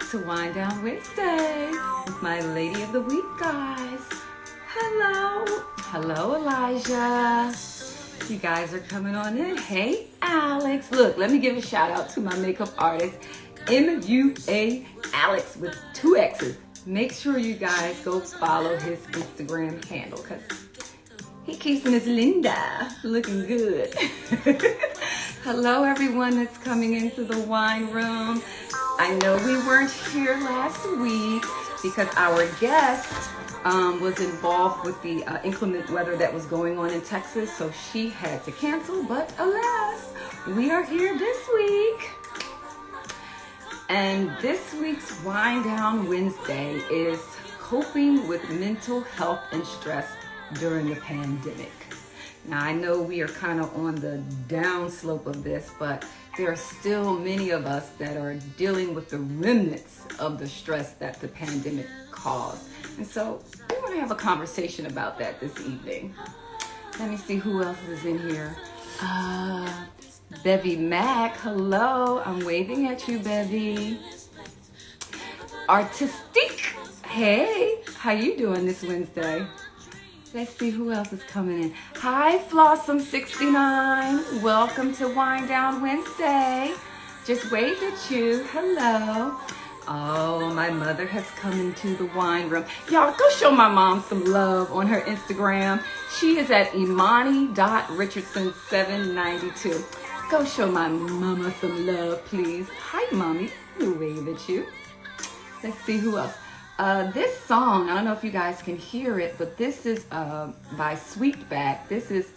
to Wind Down Wednesday with my Lady of the Week, guys. Hello. Hello, Elijah. You guys are coming on in. Hey, Alex. Look, let me give a shout out to my makeup artist, MUA Alex with 2 X's. Make sure you guys go follow his Instagram handle because he keeps Miss Linda looking good. Hello, everyone that's coming into the wine room. I know we weren't here last week because our guest was involved with the inclement weather that was going on in Texas, so she had to cancel, but alas, we are here this week. And this week's Wind Down Wednesday is coping with mental health and stress during the pandemic. Now, I know we are kind of on the down slope of this, but there are still many of us that are dealing with the remnants of the stress that the pandemic caused. And so we want to have a conversation about that this evening. Let me see who else is in here. Bevy Mac, hello. I'm waving at you, Bevy. Artistic, hey. How you doing this Wednesday? Let's see who else is coming in. Hi, Flossom69. Welcome to Wind Down Wednesday. Just waved at you. Hello. Oh, my mother has come into the wine room. Y'all, go show my mom some love on her Instagram. She is at imani.richardson792. Go show my mama some love, please. Hi, Mommy. We'll wave at you. Let's see who else. This song, I don't know if you guys can hear it, but this is by Sweetback. This is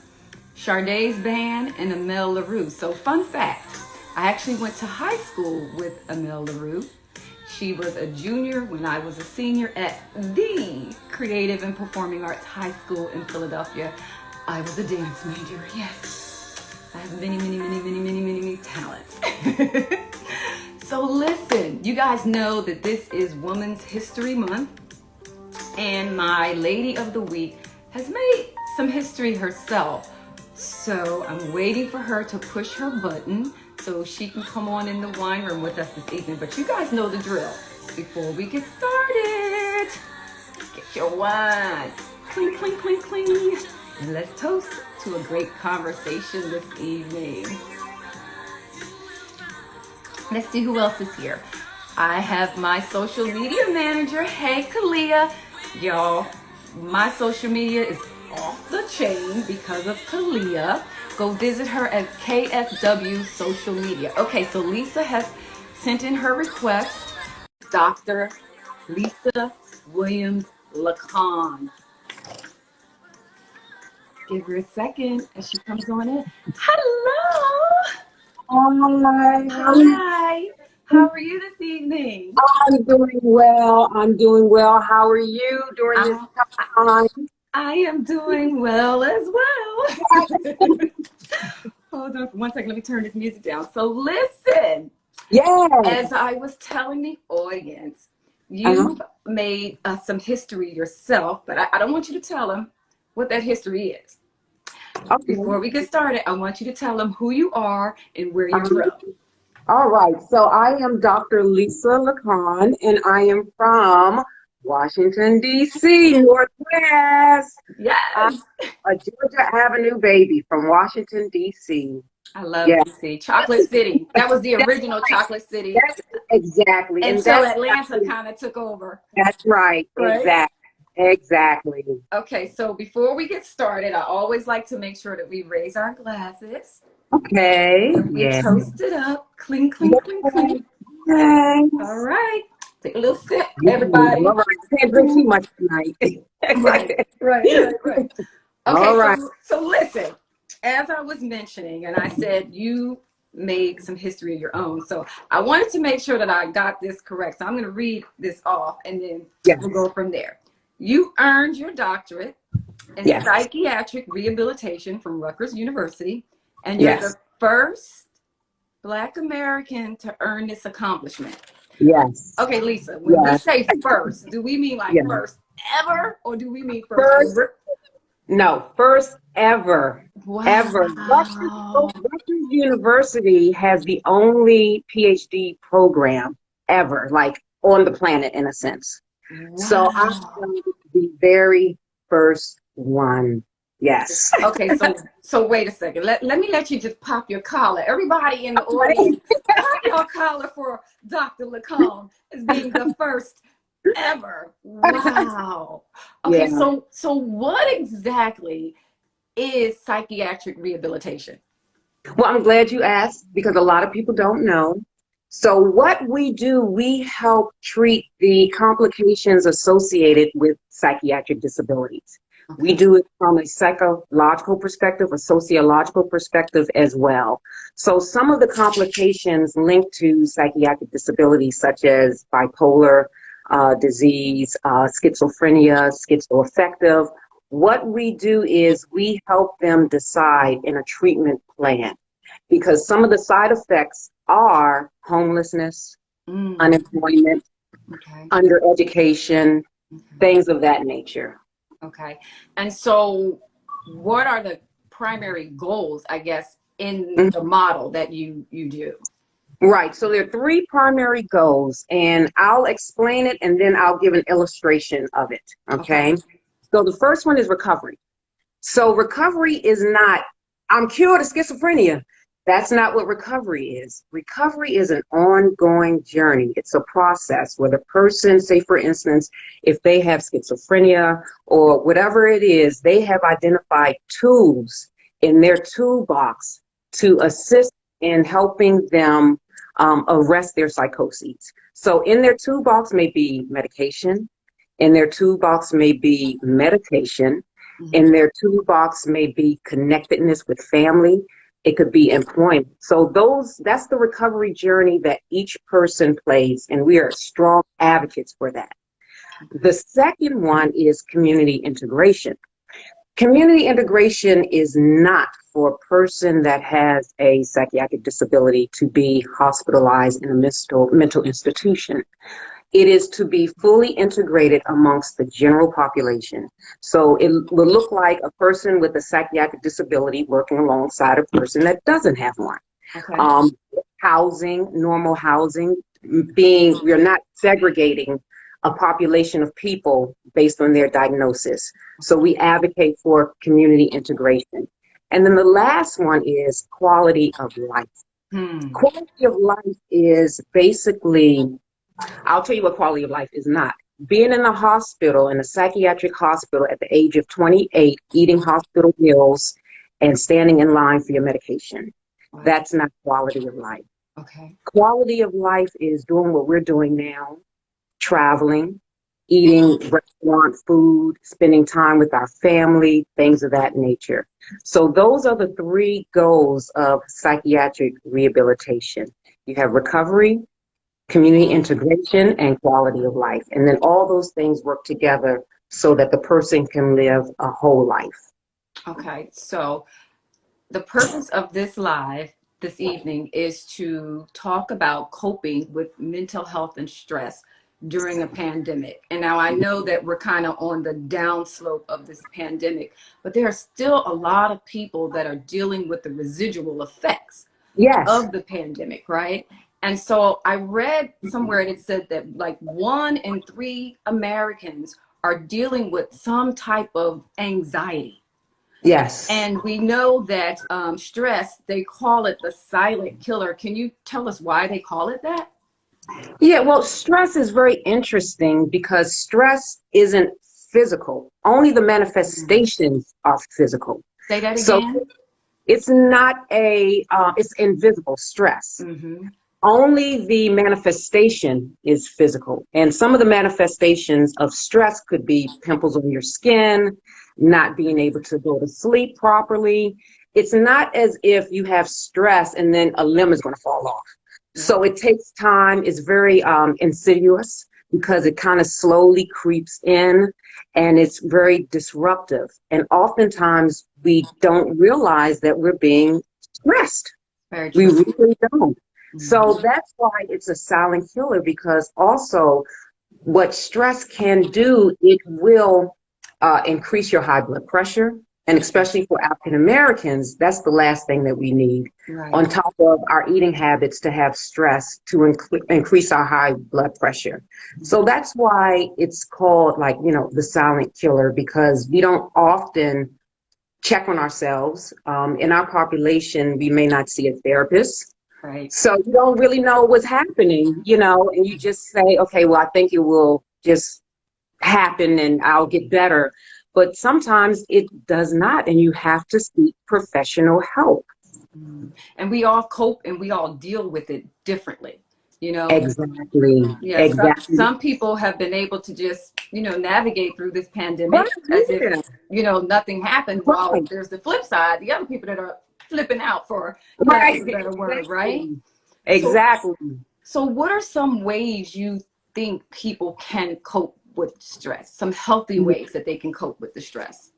Sade's band and Amel LaRue. So fun fact, I actually went to high school with Amel LaRue. She was a junior when I was a senior at the Creative and Performing Arts High School in Philadelphia. I was a dance major, yes. I have many talents. So listen, you guys know that this is Women's History Month, and my Lady of the Week has made some history herself. So I'm waiting for her to push her button so she can come on in the wine room with us this evening. But you guys know the drill. Before we get started, get your wine. Cling, cling, cling, cling. And let's toast to a great conversation this evening. Let's see who else is here. I have my social media manager. Hey, Kalia. Y'all, my social media is off the chain because of Kalia. Go visit her at KFW Social Media. Okay, so Lisa has sent in her request. Dr. Lisa Williams LaCon. Give her a second as she comes on in. Hello. Hi. How are you this evening? I'm doing well. I'm doing well. How are you during this time? I am doing well as well. Hold on for 1 second. Let me turn this music down. So listen. Yeah. As I was telling the audience, you've made some history yourself, but I don't want you to tell them what that history is. Okay. Before we get started, I want you to tell them who you are and where you're from. All right. So I am Dr. Lisa LaCon, and I am from Washington, D.C., Northwest. Yes. I'm a Georgia Avenue baby from Washington, D.C. I love D.C. Chocolate City. That was the original Chocolate City. That's exactly. Until Atlanta kind of took over. That's right. Exactly. Okay, so before we get started, I always like to make sure that we raise our glasses. Okay. We toast it up. Cling, cling, cling, cling. Okay. All right. Take a little sip, everybody. All right. Can't drink too much tonight. Right. Okay, all right. So listen, as I was mentioning, and I said you made some history of your own. So I wanted to make sure that I got this correct. So I'm going to read this off and then we'll go from there. You earned your doctorate in Psychiatric Rehabilitation from Rutgers University, and you're the first Black American to earn this accomplishment. Yes. Okay, Lisa, when we say first, do we mean like first ever, or do we mean first ever? No, first ever. Wow. Ever. Rutgers University has the only PhD program ever, like on the planet in a sense. So I'm Wow. the very first one. Yes. Okay, so wait a second. Let me let you just pop your collar. Everybody in the Okay. audience, pop your collar for Dr. LaCon as being the first ever. Wow. Okay, Yeah. so what exactly is psychiatric rehabilitation? Well, I'm glad you asked because a lot of people don't know. So what we do, we help treat the complications associated with psychiatric disabilities. We Okay. do it from a psychological perspective, a sociological perspective as well. So some of the complications linked to psychiatric disabilities, such as bipolar disease, schizophrenia, schizoaffective, what we do is we help them decide in a treatment plan because some of the side effects are homelessness, Mm, unemployment, okay. undereducation, Okay. things of that nature. Okay. And so what are the primary goals, I guess, in Mhm. the model that you do? Right. So there are three primary goals, and I'll explain it and then I'll give an illustration of it. Okay. Okay. So the first one is recovery. So recovery is not, I'm cured of schizophrenia. That's not what recovery is. Recovery is an ongoing journey. It's a process where the person, say for instance, if they have schizophrenia or whatever it is, they have identified tools in their toolbox to assist in helping them arrest their psychoses. So in their toolbox may be medication, in their toolbox may be meditation, Mhm. in their toolbox may be connectedness with family. It could be employment. So that's the recovery journey that each person plays, and we are strong advocates for that. The second one is community integration. Community integration is not for a person that has a psychiatric disability to be hospitalized in a mental institution. It is to be fully integrated amongst the general population. So it will look like a person with a psychiatric disability working alongside a person that doesn't have one. Okay. Um, Housing, normal housing, being, we're not segregating a population of people based on their diagnosis. So we advocate for community integration. And then the last one is quality of life. Hmm. Quality of life is basically, I'll tell you what quality of life is not. Being in a hospital, in a psychiatric hospital at the age of 28, eating hospital meals and standing in line for your medication. Wow. That's not quality of life. Okay. Quality of life is doing what we're doing now, traveling, eating restaurant food, spending time with our family, things of that nature. So those are the three goals of psychiatric rehabilitation. You have recovery, community integration, and quality of life. And then all those things work together so that the person can live a whole life. Okay. So the purpose of this live this evening is to talk about coping with mental health and stress during a pandemic. And now I know that we're kind of on the downslope of this pandemic, but there are still a lot of people that are dealing with the residual effects Yes. of the pandemic, right? And so I read somewhere that it said that like 1 in 3 Americans are dealing with some type of anxiety. Yes. And we know that stress, they call it the silent killer. Can you tell us why they call it that? Yeah, well, stress is very interesting because stress isn't physical. Only the Mhm. manifestations are physical. Say that So again. it's not it's invisible stress. Mm-hmm. Only the manifestation is physical. And some of the manifestations of stress could be pimples on your skin, not being able to go to sleep properly. It's not as if you have stress and then a limb is going to fall off. Right. So it takes time. It's very insidious because it kind of slowly creeps in and it's very disruptive. And oftentimes we don't realize that we're being stressed. Very We true. really don't. Mhm. So that's why it's a silent killer because also what stress can do, it will increase your high blood pressure. And especially for African Americans, that's the last thing that we need. Right. On top of our eating habits, to have stress to increase our high blood pressure. So that's why it's called, like, you know, the silent killer, because we don't often check on ourselves. In our population, we may not see a therapist. Right. So you don't really know what's happening, you know, and you just say, okay, well, I think it will just happen and I'll get better. But sometimes it does not, and you have to seek professional help. And we all cope and we all deal with it differently, you know? Exactly. Yeah, Exactly. some people have been able to just, you know, navigate through this pandemic Right, as yeah. if, you know, nothing happened, while Right. there's the flip side, the other people that are flipping out, for lack Right. of a better word, right? Exactly. So what are some ways you think people can cope with stress? Some healthy ways that they can cope with the stress?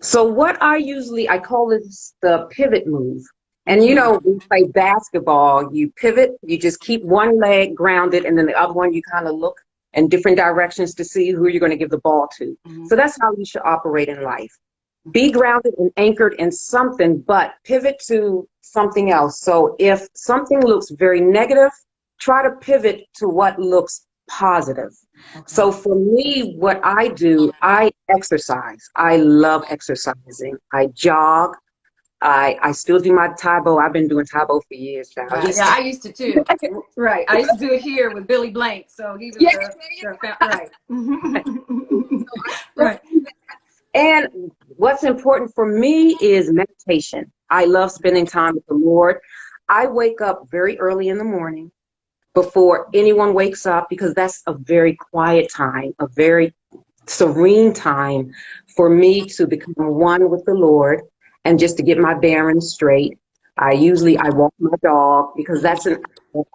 So what I call this the pivot move. And you know, we play basketball, you pivot, you just keep one leg grounded, and then the other one you kind of look in different directions to see who you're going to give the ball to. So that's how you should operate in life. Be grounded and anchored in something, but pivot to something else. So if something looks very negative, try to pivot to what looks positive. Okay. So for me, what I do, I exercise. I love exercising. I jog. I still do my Taibo. I've been doing Taibo for years now. Right. Yeah, I used to too. Right. I used to do it here with Billy Blank. So he was right. Right. And what's important for me is meditation. I love spending time with the Lord. I wake up very early in the morning before anyone wakes up, because that's a very quiet time, a very serene time for me to become one with the Lord and just to get my bearings straight. I walk my dog, because that's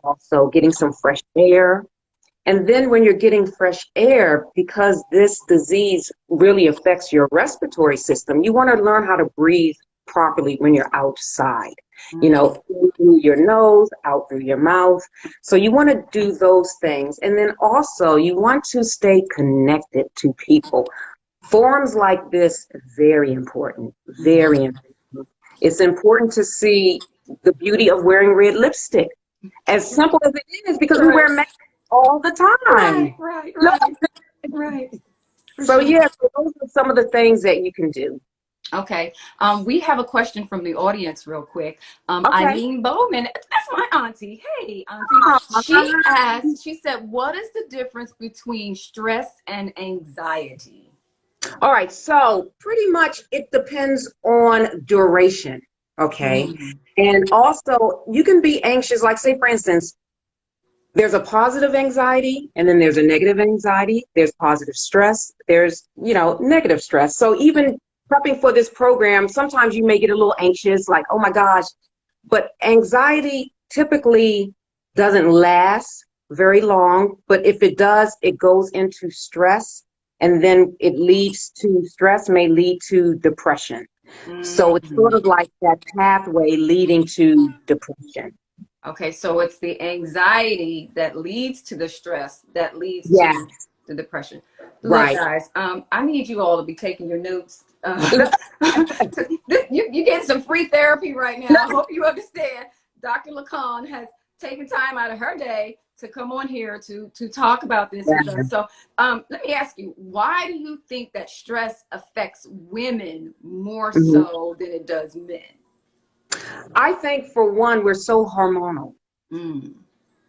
also getting some fresh air. And then when you're getting fresh air, because this disease really affects your respiratory system, you want to learn how to breathe properly when you're outside. You know, in through your nose, out through your mouth. So you want to do those things. And then also you want to stay connected to people. Forums like this, very important, very important. It's important to see the beauty of wearing red lipstick. As simple as it is, because we wear makeup all the time. Right. So yeah, so those are some of the things that you can do. Okay. We have a question from the audience real quick. Okay. Eileen Bowman, that's my auntie. Hey, auntie. She asked, she said, what is the difference between stress and anxiety? All right. So pretty much it depends on duration. Okay. And also you can be anxious, like say, for instance, there's a positive anxiety and then there's a negative anxiety. There's positive stress. There's, you know, negative stress. So even prepping for this program, sometimes you may get a little anxious, like, oh my gosh, but anxiety typically doesn't last very long. But if it does, it goes into stress, and then it leads to stress may lead to depression. So it's sort of like that pathway leading to depression. Okay, so it's the anxiety that leads to the stress that leads to the depression. Look, guys, I need you all to be taking your notes. You're getting some free therapy right now. I hope you understand. Dr. LaCon has taken time out of her day to come on here to talk about this with us. So let me ask you, why do you think that stress affects women more so than it does men? I think, for one, we're so hormonal.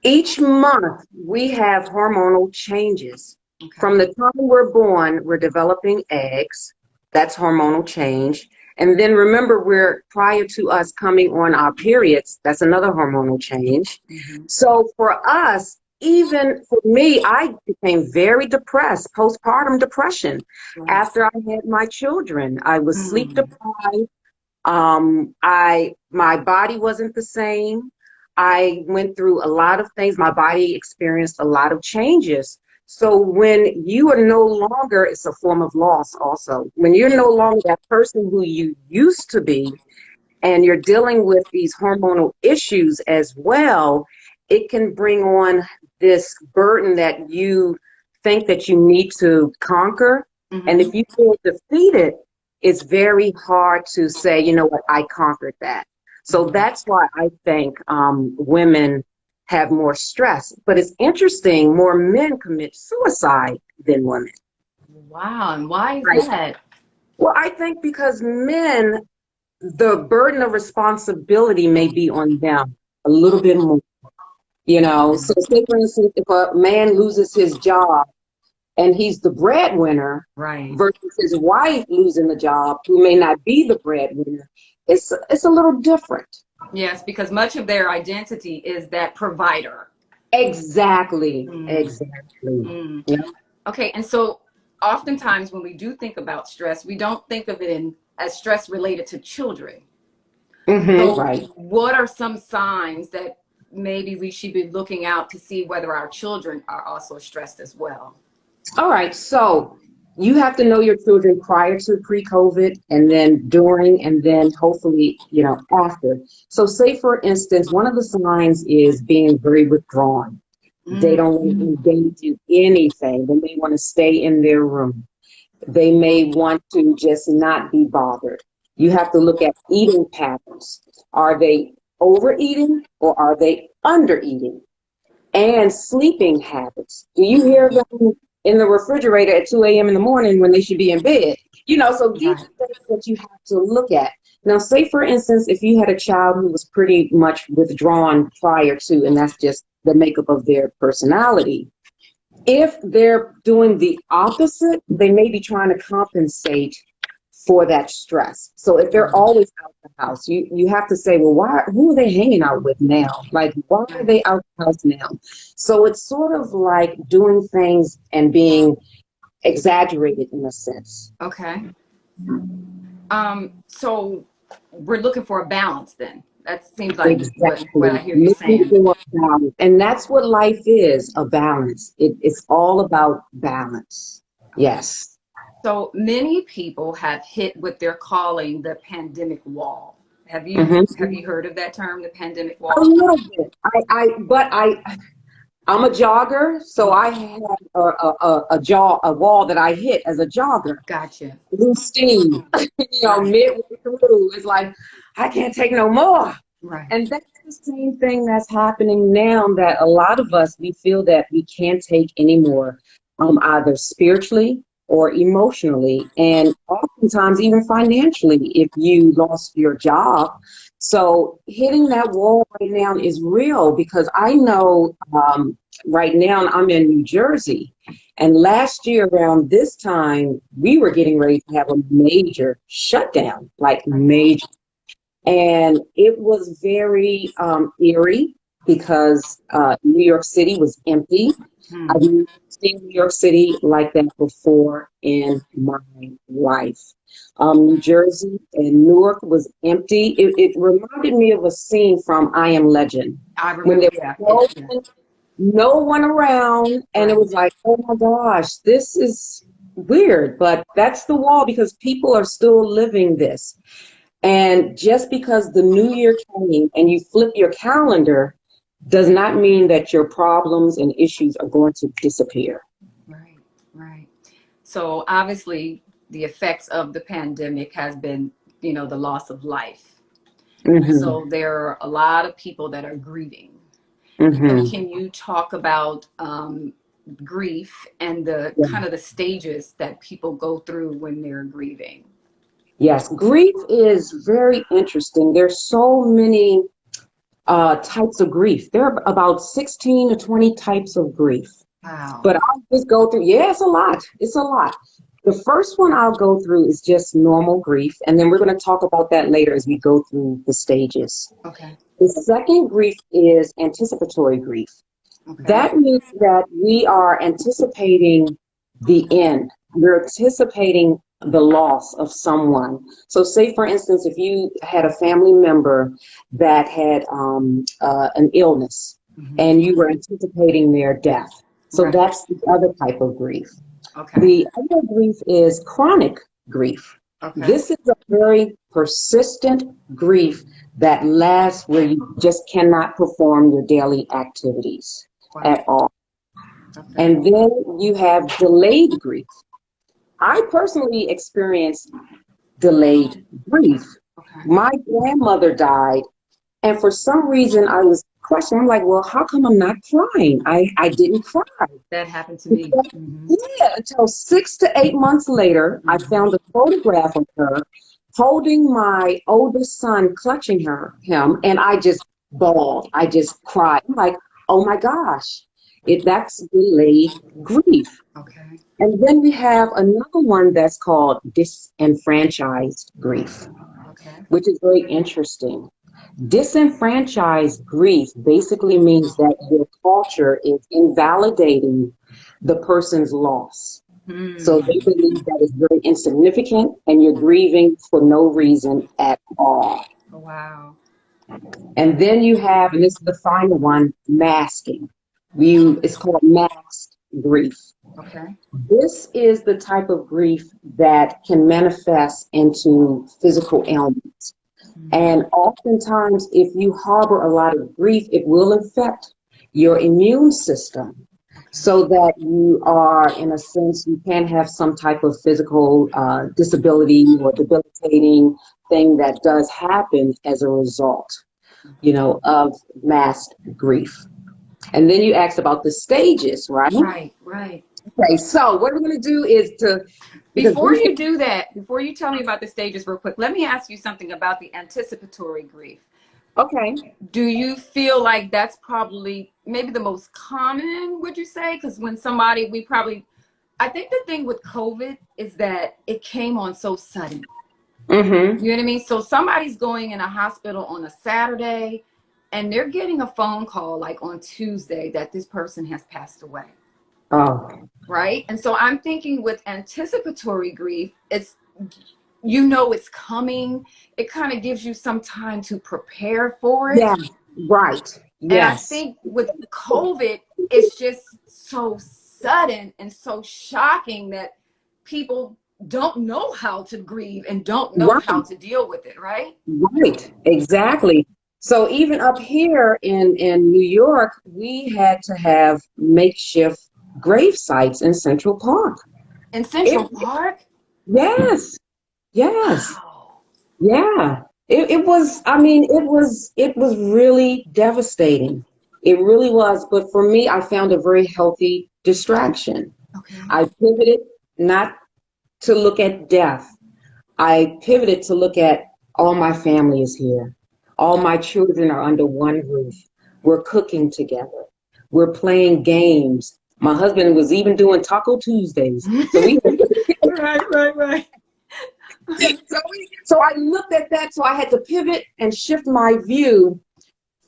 Each month we have hormonal changes. From the time we're born, we're developing eggs. That's hormonal change. And then remember, prior to us coming on our periods, that's another hormonal change. So for us, even for me, I became very depressed, postpartum depression. After I had my children, I was sleep deprived. My body wasn't the same. I went through a lot of things. My body experienced a lot of changes. So when you are no longer, it's a form of loss also. When you're no longer that person who you used to be, and you're dealing with these hormonal issues as well, it can bring on this burden that you think that you need to conquer. And if you feel defeated, it's very hard to say, you know what, I conquered that. So that's why I think women have more stress. But it's interesting, more men commit suicide than women. Wow. And why is Right. that? Well, I think because men, the burden of responsibility may be on them a little bit more, you know. So say, for instance, if a man loses his job and he's the breadwinner Right. versus his wife losing the job, who may not be the breadwinner, it's a little different. Yes, because much of their identity is that provider. Exactly. Mm. Exactly. Mm. Yeah. Okay, and so oftentimes when we do think about stress, we don't think of it as stress related to children. So Right. what are some signs that maybe we should be looking out to see whether our children are also stressed as well? All right. So you have to know your children prior to pre-COVID and then during and then hopefully, you know, after. So say, for instance, one of the signs is being very withdrawn. They Mm. don't want to engage in anything. They may want to stay in their room. They may want to just not be bothered. You have to look at eating patterns. Are they overeating or are they undereating? And sleeping habits. Do you hear them in the refrigerator at 2 a.m. in the morning when they should be in bed? You know, so these Right. are things that you have to look at. Now, say, for instance, if you had a child who was pretty much withdrawn prior to, and that's just the makeup of their personality, if they're doing the opposite, they may be trying to compensate for that stress. So if they're always out the house, you have to say, well, why? Who are they hanging out with now? Like, why are they out the house now? So it's sort of like doing things and being exaggerated in a sense. Okay. So we're looking for a balance then. That seems like what I Exactly. hear you Looking saying. for a balance. And that's what life is, a balance. It's all about balance. Okay. Yes. So many people have hit what they're calling the pandemic wall. Have you heard of that term, the pandemic A wall? little bit. I'm a jogger, so I have a wall that I hit as a jogger. Gotcha. Blue steam, Right. midway through, it's like I can't take no more. Right. And that's the same thing that's happening now. That a lot of us, we feel that we can't take anymore, either spiritually or emotionally, and oftentimes even financially if you lost your job. So hitting that wall right now is real because I know right now I'm in New Jersey, and last year around this time we were getting ready to have a major shutdown, like major. And it was very eerie because New York City was empty. I've Hmm. never seen New York City like that before in my life. New Jersey and Newark was empty. It reminded me of a scene from I Am Legend I when remember, there yeah. was Yeah. no one around, and it Right. was like, oh my gosh, this is weird. But that's the wall because people are still living this. And just because the new year came and you flip your calendar does not mean that your problems and issues are going to disappear. Right. Right. So obviously the effects of the pandemic has been, the loss of life. Hmm. So there are a lot of people that are grieving. So Hmm. can you talk about grief and the Yeah. kind of the stages that people go through when they're grieving? Yes, grief is very interesting. There's so many types of grief. There are about 16 to 20 types of grief. Wow. But I'll just go through, yeah, it's a lot. It's a lot. The first one I'll go through is just normal grief, and then we're going to talk about that later as we go through the stages. Okay. The second grief is anticipatory grief. Okay. That means that we are anticipating the end. We're anticipating the loss of someone. So, say for instance, if you had a family member that had an illness Hmm. and you were anticipating their death. So, Right. that's the other type of grief. Okay. The other grief is chronic grief. Okay. This is a very persistent grief that lasts where you just cannot perform your daily activities Wow. at all. Okay. And then you have delayed grief. I personally experienced delayed grief. Okay. My grandmother died, and for some reason I was questioning. I'm like, well, how come I'm not crying? I didn't cry. That happened to me. Mm-hmm. Yeah, until 6 to 8 months later, I found a photograph of her holding my oldest son, clutching him, and I just bawled. I just cried. I'm like, oh my gosh, that's delayed grief. Okay. And then we have another one that's called disenfranchised grief, Okay. which is very interesting. Disenfranchised grief basically means that your culture is invalidating the person's loss. So they believe that is very insignificant and you're grieving for no reason at all. Wow. And then you have, and this is the final one, masking. It's called masked grief. Okay. This is the type of grief that can manifest into physical ailments. And oftentimes, if you harbor a lot of grief, it will affect your immune system so that you are, in a sense, you can have some type of physical disability or debilitating thing that does happen as a result, of masked grief. And then you asked about the stages, right? Right. Okay, so what we're going to do is Before you do that, before you tell me about the stages real quick, let me ask you something about the anticipatory grief. Okay. Do you feel like that's probably maybe the most common, would you say? Because when somebody, I think the thing with COVID is that it came on so sudden. Mm-hmm. You know what I mean? So somebody's going in a hospital on a Saturday and they're getting a phone call like on Tuesday that this person has passed away. Oh. Right? And so I'm thinking with anticipatory grief, it's it's coming. It kind of gives you some time to prepare for it. Yeah, right. And I Yes. think with COVID, it's just so sudden and so shocking that people don't know how to grieve and don't know how to deal with it, right? Right, exactly. So even up here in New York, we had to have makeshift grave sites in Central Park. In Central Park? Yes, yes, Wow. yeah. It was, it was really devastating. It really was. But for me, I found a very healthy distraction. Okay. I pivoted not to look at death. I pivoted to look at all my family is here. All my children are under one roof. We're cooking together. We're playing games. My husband was even doing Taco Tuesdays. So we right. so I looked at that. So I had to pivot and shift my view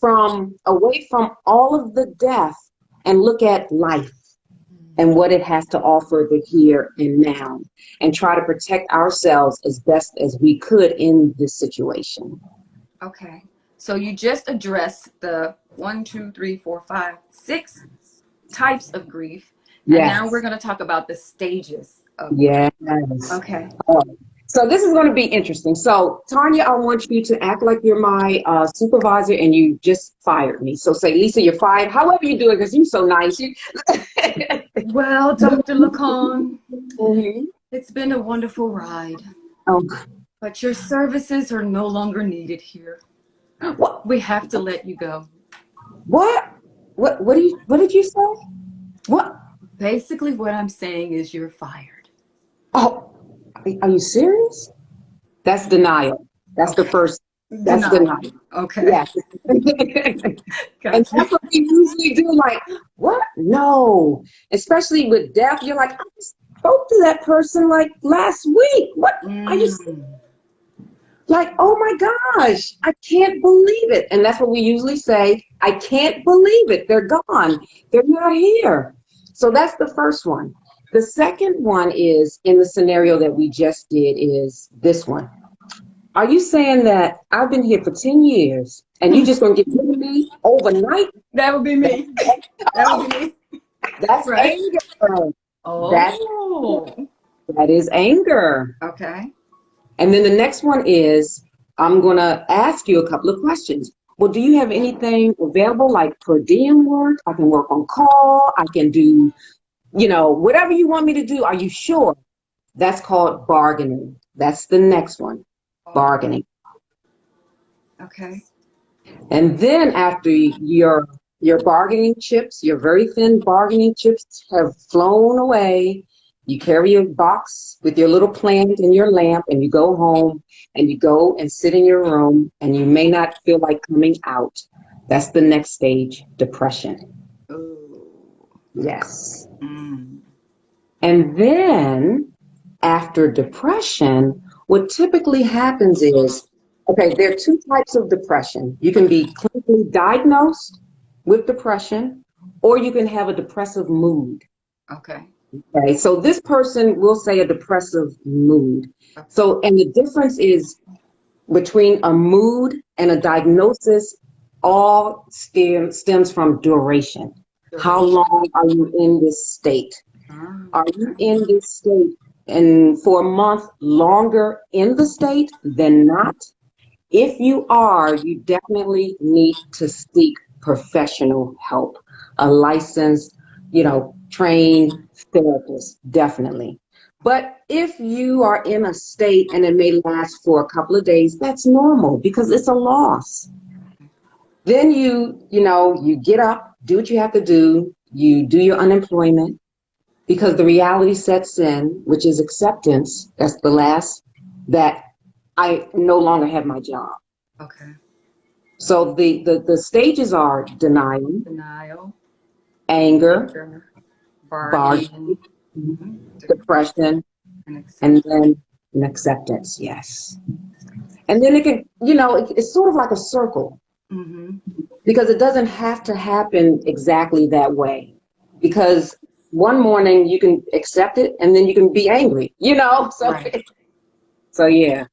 away from all of the death and look at life and what it has to offer the here and now, and try to protect ourselves as best as we could in this situation. Okay. So you just addressed the 1, 2, 3, 4, 5, 6 types of grief. And now we're going to talk about the stages of grief. Okay. So this is going to be interesting. So Tanya, I want you to act like you're my supervisor and you just fired me. So say, Lisa, you're fired. However you do it, because you're so nice. Well, Dr. LaCon, it's been a wonderful ride. Oh. But your services are no longer needed here. What? We have to let you go. What? What did you say? What? Basically, what I'm saying is you're fired. Oh, are you serious? That's denial. That's the first. That's denial. Okay. Yes. Gotcha. And that's what we usually do. Like, what? No. Especially with death, you're like, I just spoke to that person like last week. What are you saying? Like, oh my gosh, I can't believe it. And that's what we usually say. I can't believe it. They're gone. They're not here. So that's the first one. The second one is, in the scenario that we just did, is this one. Are you saying that I've been here for 10 years and you just going to get rid of me overnight? That would be me. That would be me. That's right? Anger. Oh. That is anger. Okay. And then the next one is, I'm going to ask you a couple of questions. Well, do you have anything available, like per diem work? I can work on call. I can do, whatever you want me to do. Are you sure? That's called bargaining. That's the next one, bargaining. Okay. And then after your bargaining chips, your very thin bargaining chips have flown away, you carry your box with your little plant and your lamp, and you go home and you go and sit in your room, and you may not feel like coming out. That's the next stage, depression. Ooh. Yes. Mm. And then after depression, what typically happens is, okay, there are two types of depression. You can be clinically diagnosed with depression, or you can have a depressive mood. Okay. Okay, so this person will say a depressive mood. Okay. So, and the difference is between a mood and a diagnosis all stems from duration. How long are you in this state? Are you in this state and for a month longer in the state than not? If you are, you definitely need to seek professional help, a licensed, trained therapist, definitely. But if you are in a state and it may last for a couple of days, that's normal because it's a loss. Then you get up, do what you have to do, you do your unemployment, because the reality sets in, which is acceptance. That's the last, that I no longer have my job. Okay. So the stages are denial, anger, bargaining, depression, and then an acceptance. Yes. And then it can, it's sort of like a circle, because it doesn't have to happen exactly that way. Because one morning you can accept it and then you can be angry, so Right. so yeah.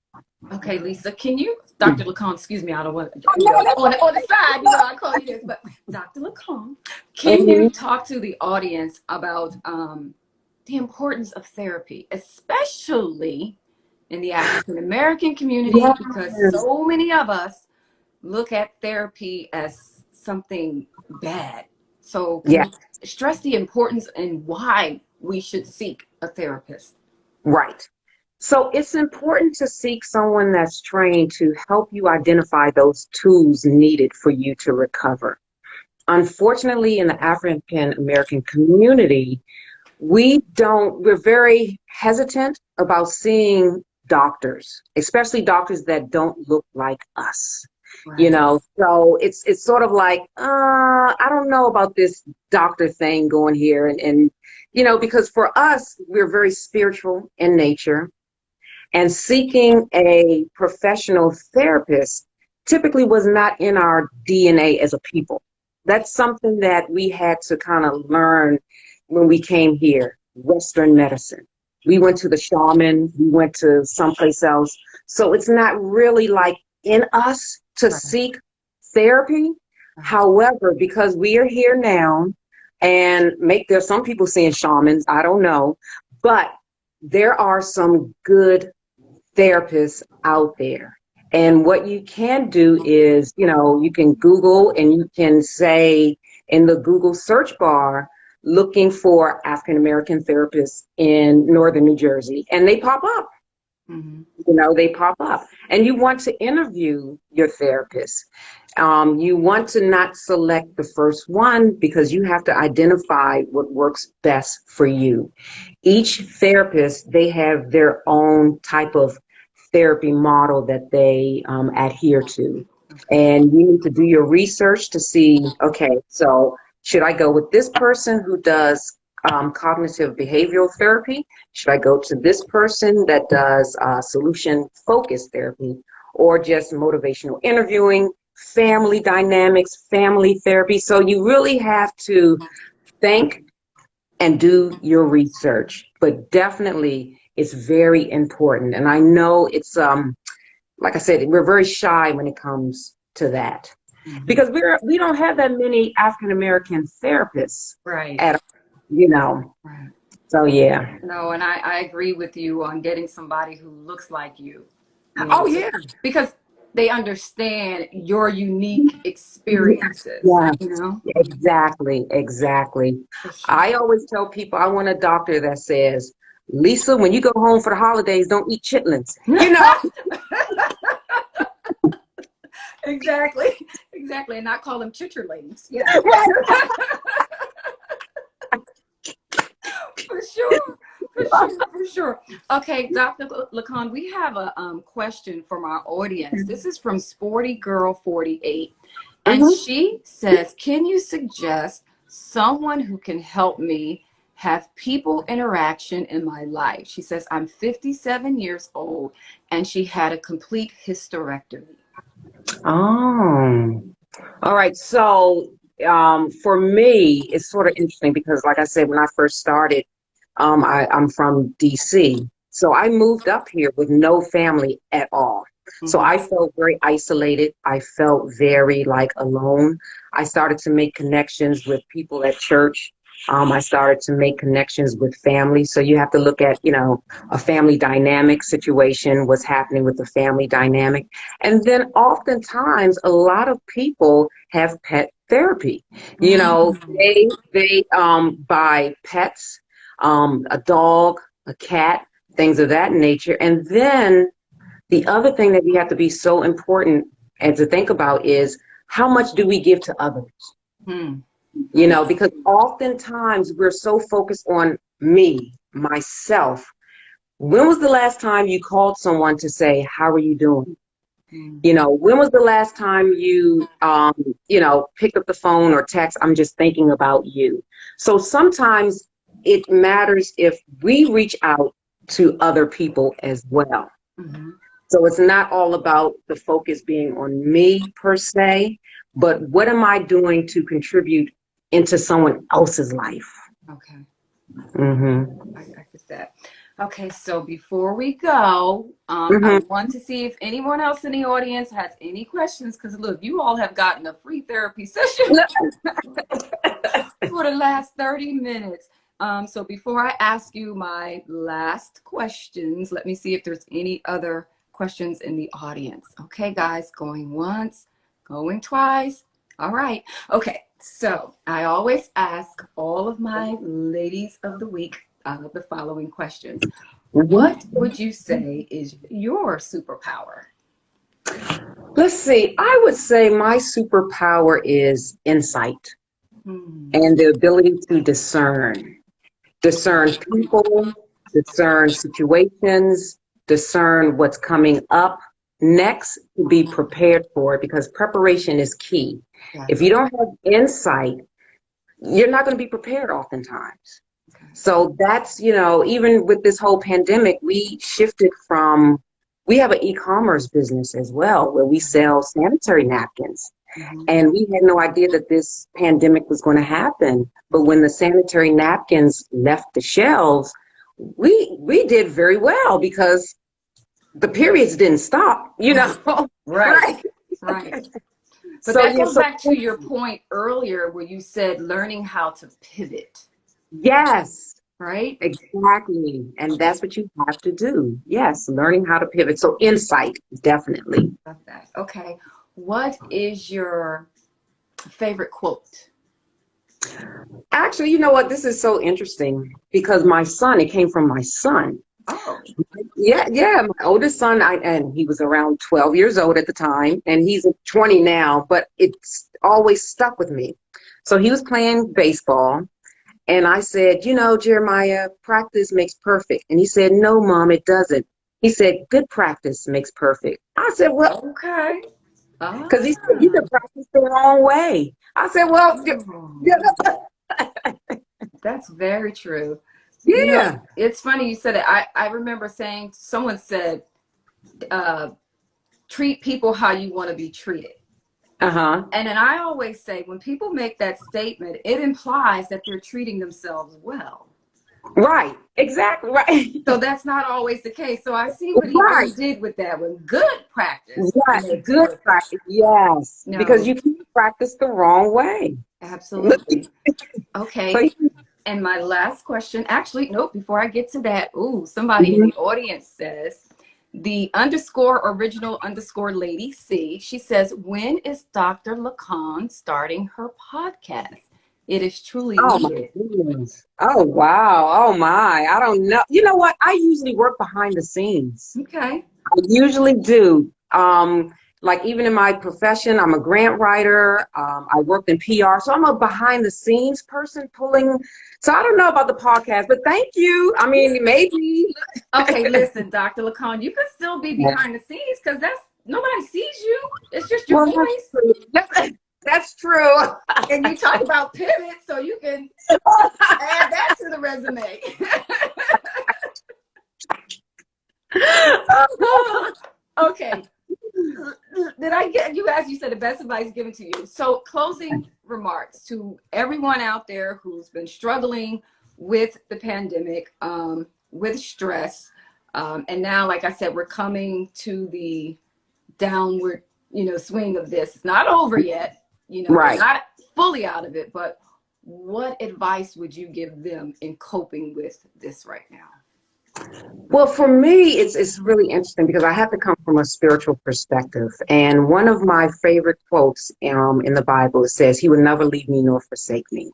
Okay, Lisa, can you, Dr. LaCon, excuse me, I don't want on the side, I call you this, but Dr. LaCon, can you talk to the audience about the importance of therapy, especially in the African American community, because so many of us look at therapy as something bad. So can you stress the importance and why we should seek a therapist? Right. So it's important to seek someone that's trained to help you identify those tools needed for you to recover. Unfortunately, in the African American community, we're very hesitant about seeing doctors, especially doctors that don't look like us. Right. So it's sort of like, I don't know about this doctor thing going here. And because for us, we're very spiritual in nature, and seeking a professional therapist typically was not in our DNA as a people. That's something that we had to kind of learn when we came here, Western medicine. We went to the shaman, we went to someplace else. So it's not really like in us to seek therapy. However, because we are here now, and there's some people saying shamans, I don't know, but there are some good therapists out there. And what you can do is, you can Google and you can say in the Google search bar, looking for African American therapists in Northern New Jersey, and they pop up. They pop up. And you want to interview your therapist. You want to not select the first one, because you have to identify what works best for you. Each therapist, they have their own type of therapy model that they adhere to. And you need to do your research to see, okay, so should I go with this person who does cognitive behavioral therapy? Should I go to this person that does solution-focused therapy, or just motivational interviewing, family dynamics, family therapy? So you really have to think and do your research, but definitely it's very important. And I know it's, like I said, we're very shy when it comes to that, because we don't have that many African American therapists, right? Right. So yeah. No, and I agree with you on getting somebody who looks like you. Yeah. Because they understand your unique experiences. Exactly. Sure. I always tell people I want a doctor that says, Lisa, when you go home for the holidays, don't eat chitlins. You know? Exactly. Exactly. And not call them chitterlings. Yeah. Right. For sure. For sure. For sure. Okay, Dr. LaCon, we have a question from our audience. This is from Sporty Girl 48. And she says, can you suggest someone who can help me have people interaction in my life? She says, I'm 57 years old and she had a complete hysterectomy. Oh, all right. So for me, it's sort of interesting because, like I said, when I first started, I'm from DC. So I moved up here with no family at all. So I felt very isolated. I felt very like alone. I started to make connections with people at church. I started to make connections with family. So you have to look at, you know, a family dynamic situation, what's happening with the family dynamic. And then oftentimes a lot of people have pet therapy. You know, they buy pets, a dog, a cat, things of that nature. And then the other thing that we have to be so important and to think about is how much do we give to others? You know, because oftentimes we're so focused on me, myself. When was the last time you called someone to say, how are you doing? You know, when was the last time you, you know, picked up the phone or text, I'm just thinking about you. So sometimes it matters if we reach out to other people as well. So it's not all about the focus being on me per se, but what am I doing to contribute into someone else's life? Okay. Mm-hmm. I get that. Okay, so before we go, Mm-hmm. I want to see if anyone else in the audience has any questions, because look, you all have gotten a free therapy session for the last 30 minutes. So before I ask you my last questions, let me see if there's any other questions in the audience. Okay, guys, going once, going twice. All right. Okay, so I always ask all of my ladies of the week the following questions. What would you say is your superpower? Let's see. I would say my superpower is insight and the ability to discern people, discern situations, discern what's coming up next, be prepared for it, because preparation is key. Yes. If you don't have insight, you're not going to be prepared oftentimes. Okay. So that's, you know, even with this whole pandemic, we shifted from, we have an e-commerce business as well where we sell sanitary napkins. And we had no idea that this pandemic was going to happen. But when the sanitary napkins left the shelves, we did very well because the periods didn't stop, you know. Right. But So, that goes back to your point earlier where you said learning how to pivot. Yes. Right? Exactly. And that's what you have to do. Yes, learning how to pivot. So insight, definitely. Love that. Okay. What is your favorite quote? Actually, you know what? This is so interesting because my son, it came from my son. Oh. Yeah. My oldest son, and he was around 12 years old at the time, and he's 20 now, but it's always stuck with me. So he was playing baseball, and I said, you know, Jeremiah, practice makes perfect. And he said, no, Mom, it doesn't. He said, good practice makes perfect. I said, well, okay. Because he said, you can practice the wrong way. I said, well, that's very true. yeah. You know, it's funny you said it. I remember saying, someone said, treat people how you want to be treated. And then I always say, when people make that statement, it implies that they're treating themselves well. Right. Exactly. Right. So that's not always the case. So I see what he did with that one. Good practice. Right. Good practice. Yes. No. Because you can practice the wrong way. Absolutely. Okay. And my last question, actually, nope, before I get to that, somebody in the audience says, the _original_lady C, she says, when is Dr. LaCon starting her podcast? It is truly Oh my needed. goodness. Oh wow. Oh my. I don't know. You know what? I usually work behind the scenes. Okay. I usually do. Like even in my profession, I'm a grant writer. I worked in PR, so I'm a behind the scenes person pulling. So I don't know about the podcast, but thank you. I mean, maybe. Okay, listen, Dr. LaCon, you can still be Yeah. behind the scenes because that's nobody sees you. It's just your Well, that's voice. true. That's true. And you talk about pivot, so you can add that to the resume. Okay. Did I get you? As you said, the best advice given to you. So closing remarks to everyone out there who's been struggling with the pandemic, with stress, and now, like I said, we're coming to the downward, swing of this. It's not over yet. We're Right. not fully out of it, but what advice would you give them in coping with this right now? Well, for me, it's really interesting because I have to come from a spiritual perspective. And one of my favorite quotes in the Bible, it says, "He would never leave me nor forsake me."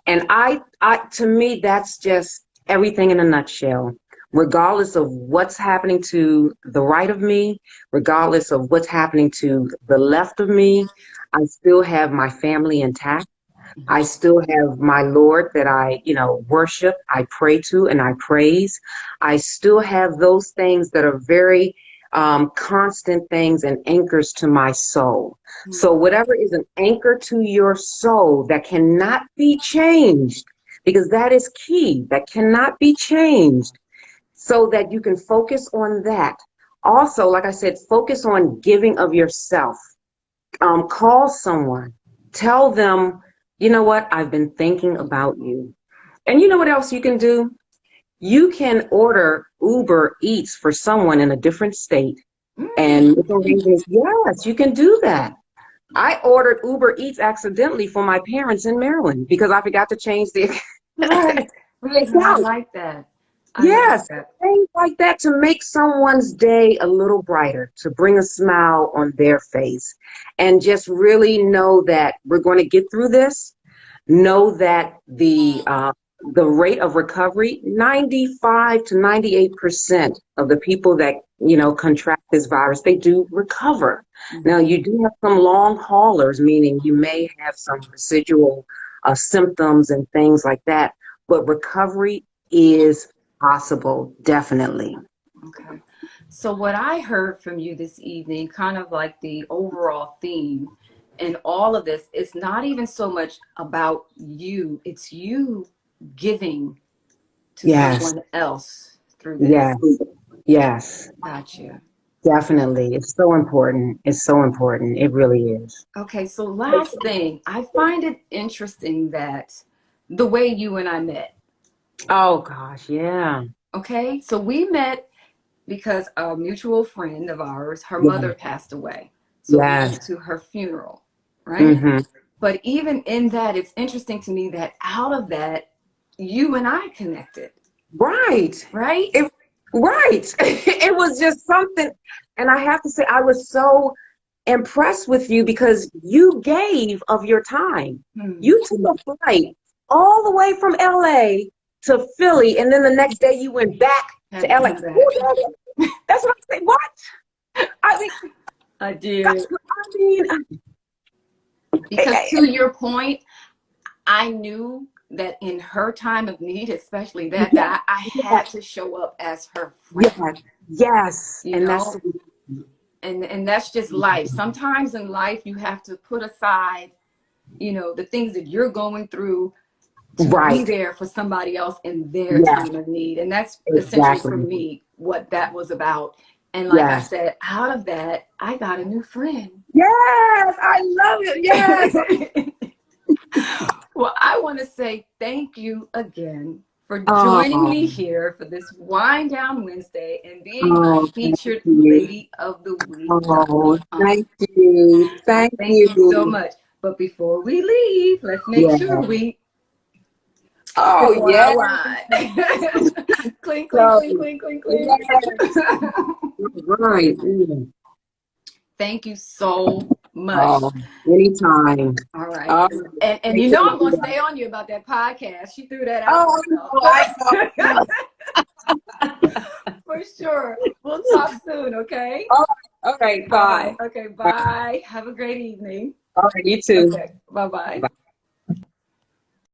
And to me, that's just everything in a nutshell. Regardless of what's happening to the right of me, regardless of what's happening to the left of me, I still have my family intact. I still have my Lord that I, worship, I pray to, and I praise. I still have those things that are very constant things and anchors to my soul. So whatever is an anchor to your soul that cannot be changed, because that is key, that cannot be changed, so that you can focus on that. Also, like I said, focus on giving of yourself. Call someone, tell them, you know what, I've been thinking about you. And you know what else you can do? You can order Uber Eats for someone in a different state and make arrangements. Yes, you can do that. I ordered Uber Eats accidentally for my parents in Maryland because I forgot to change the Right. I account. like that. I like Yes, that. things like that to make someone's day a little brighter, to bring a smile on their face, and just really know that we're going to get through this. Know that the rate of recovery, 95 to 98% of the people that contract this virus, they do recover. Now, you do have some long haulers, meaning you may have some residual symptoms and things like that, but recovery is possible, definitely. Okay. So what I heard from you this evening, kind of like the overall theme in all of this, it's not even so much about you, it's you giving to Yes, someone else through this. yes, yes, Gotcha. definitely. It's so important. It's so important. It really is. Okay, so last thing, I find it interesting that the way you and I met. Oh gosh, yeah. Okay, so we met because a mutual friend of ours, her mother Yes, passed away. So we yes. went to her funeral, right? Mm-hmm. But even in that, it's interesting to me that out of that, you and I connected, Right. right? It right. It was just something, and I have to say I was so impressed with you because you gave of your time. Hmm. You took a flight all the way from LA to Philly, and then the next day you went back to Had to LA. come back. That's what I say. What? I mean, I did. that's what I mean. Because to your point, I knew that in her time of need, especially that I had to show up as her Yes, friend, yes, you and that's know? And that's just life. Sometimes in life you have to put aside, the things that you're going through to be right. there for somebody else in their Yes, time of need. And that's essentially for exactly. me what that was about. And like I Yes, said, out of that, I got a new friend. yes, I love it. Yes. Well, I want to say thank you again for joining Oh, me here for this Wind Down Wednesday and being a oh, thank featured you. Lady of the Week, Dr. Oh, LaCon. thank you. Thank Thank you so you. much. But before we leave, let's make sure Yeah. we Oh, sip on yeah. our wine. Clink, clink, So, clink, clink, clink, clink. yes. Right. Mm. Thank you so Much. Oh, anytime. All right. Oh, And thank you know I'm going to you. stay on you about that podcast. She threw that out Oh, there. I know. For sure. We'll talk soon, okay? All right, All right. bye. Okay, bye. Have a great evening. All right, you too. Okay, bye-bye. Bye.